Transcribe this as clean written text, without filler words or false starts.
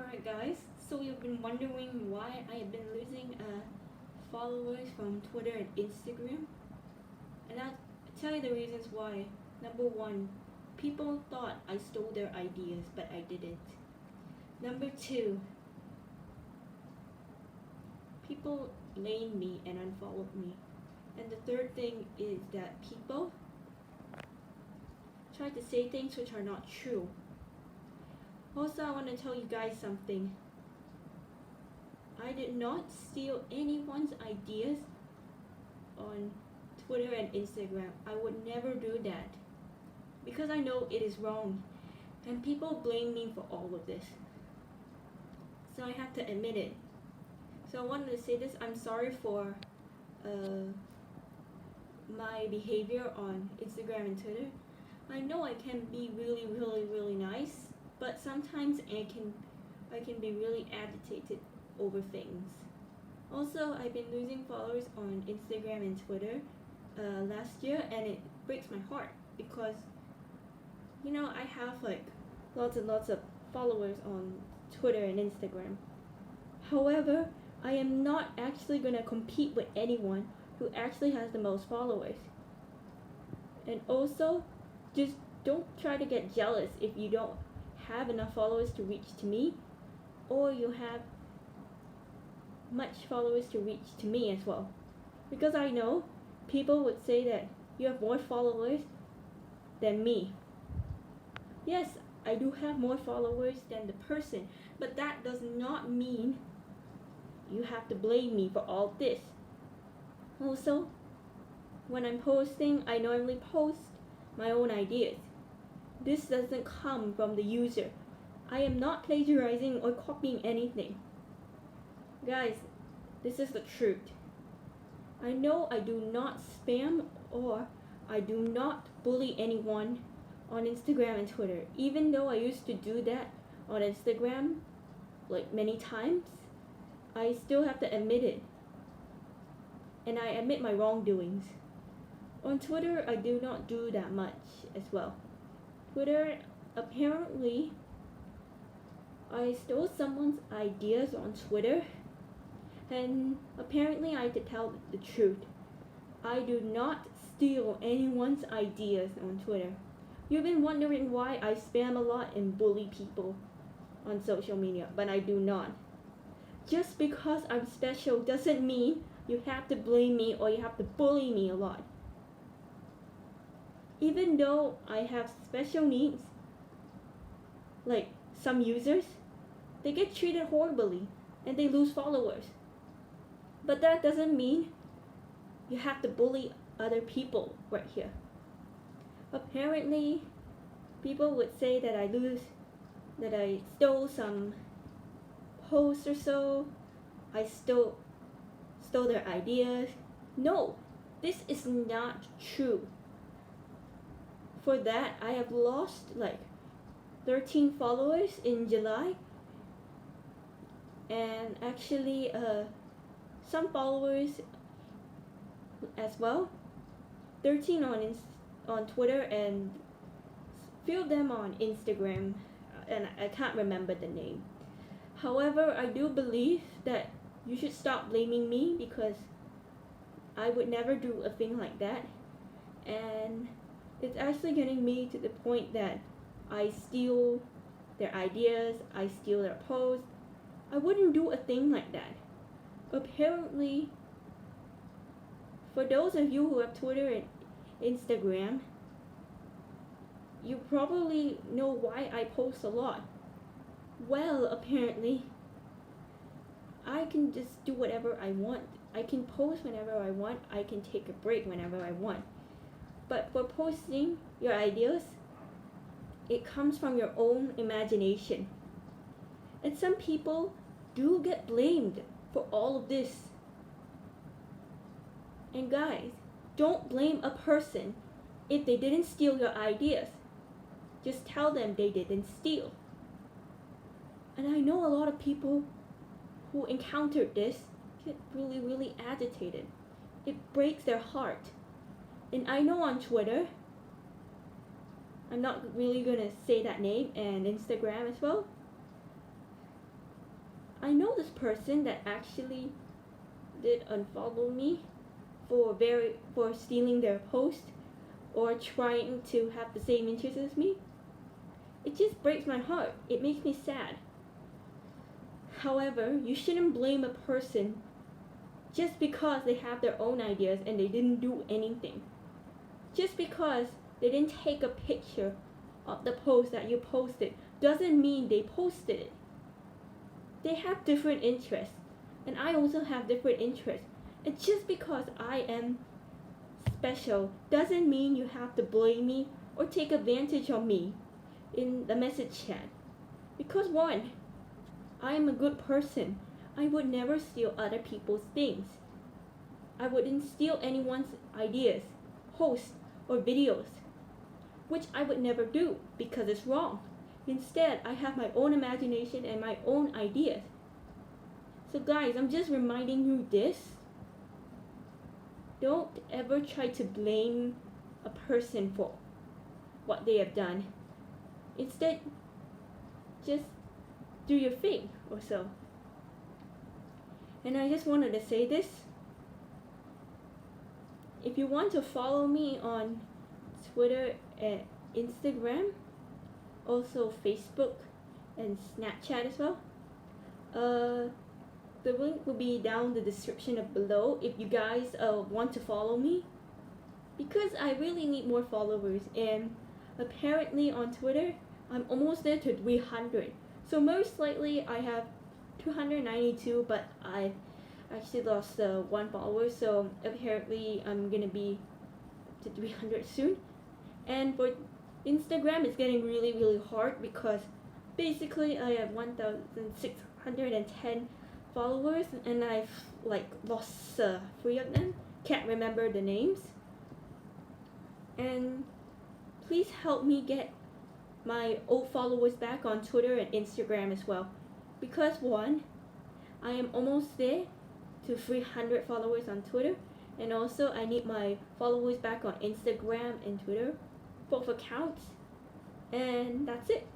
Alright guys, so you've been wondering why I have been losing followers from Twitter and Instagram? And I'll tell you the reasons why. Number one, people thought I stole their ideas, but I didn't. Number two, people blamed me and unfollowed me. And the third thing is that people try to say things which are not true. Also, I want to tell you guys something. I did not steal anyone's ideas on Twitter and Instagram. I would never do that because I know it is wrong and people blame me for all of this. So I have to admit it. So I wanted to say this. I'm sorry for my behavior on Instagram and Twitter. I know I can be really nice, but sometimes I can be really agitated over things. Also, I've been losing followers on Instagram and Twitter last year, and it breaks my heart because I have like lots and lots of followers on Twitter and Instagram. However, I am not actually gonna compete with anyone who actually has the most followers. And also, just don't try to get jealous if you don't have enough followers to reach to me, or you have much followers to reach to me as well. Because I know people would say that you have more followers than me. Yes, I do have more followers than the person, but that does not mean you have to blame me for all this. Also, when I'm posting, I normally post my own ideas. This doesn't come from the user. I am not plagiarizing or copying anything. Guys, this is the truth. I know I do not spam or I do not bully anyone on Instagram and Twitter. Even though I used to do that on Instagram like many times, I still have to admit it. And I admit my wrongdoings. On Twitter, I do not do that much as well. Twitter, apparently, I stole someone's ideas on Twitter, and apparently I have to tell the truth. I do not steal anyone's ideas on Twitter. You've been wondering why I spam a lot and bully people on social media, but I do not. Just because I'm special doesn't mean you have to blame me or you have to bully me a lot. Even though I have special needs, like some users, they get treated horribly and they lose followers. But that doesn't mean you have to bully other people right here. Apparently, people would say that I stole some posts or so. I stole their ideas. No, this is not true. For that, I have lost like 13 followers in July, and actually some followers as well. 13 on Twitter and few of them on Instagram, and I can't remember the name. However, I do believe that you should stop blaming me because I would never do a thing like that, and it's actually getting me to the point that I steal their ideas, I steal their posts. I wouldn't do a thing like that. Apparently, for those of you who have Twitter and Instagram, you probably know why I post a lot. Well, apparently, I can just do whatever I want. I can post whenever I want. I can take a break whenever I want. But for posting your ideas, it comes from your own imagination. And some people do get blamed for all of this. And guys, don't blame a person if they didn't steal your ideas. Just tell them they didn't steal. And I know a lot of people who encountered this get really agitated. It breaks their heart. And I know on Twitter, I'm not really gonna say that name, and Instagram as well, I know this person that actually did unfollow me for stealing their post or trying to have the same interests as me. It just breaks my heart. It makes me sad. However, you shouldn't blame a person just because they have their own ideas and they didn't do anything. Just because they didn't take a picture of the post that you posted doesn't mean they posted it. They have different interests, and I also have different interests. And just because I am special doesn't mean you have to blame me or take advantage of me in the message chat. Because one, I am a good person. I would never steal other people's things. I wouldn't steal anyone's ideas, posts, or videos, which I would never do because it's wrong. Instead, I have my own imagination and my own ideas. So guys, I'm just reminding you this. Don't ever try to blame a person for what they have done. Instead, just do your thing or so. And I just wanted to say this. If you want to follow me on Twitter and Instagram, also Facebook and Snapchat as well, the link will be down the description of below if you guys want to follow me, because I really need more followers, and apparently on Twitter I'm almost there to 300. So most likely I have 292, but I actually lost one follower, so apparently I'm gonna be to 300 soon. And for Instagram, it's getting really hard because basically I have 1,610 followers and I've lost 3 of them. Can't remember the names. And please help me get my old followers back on Twitter and Instagram as well, because one, I am almost there to 300 followers on Twitter, and also I need my followers back on Instagram and Twitter, both accounts, and that's it.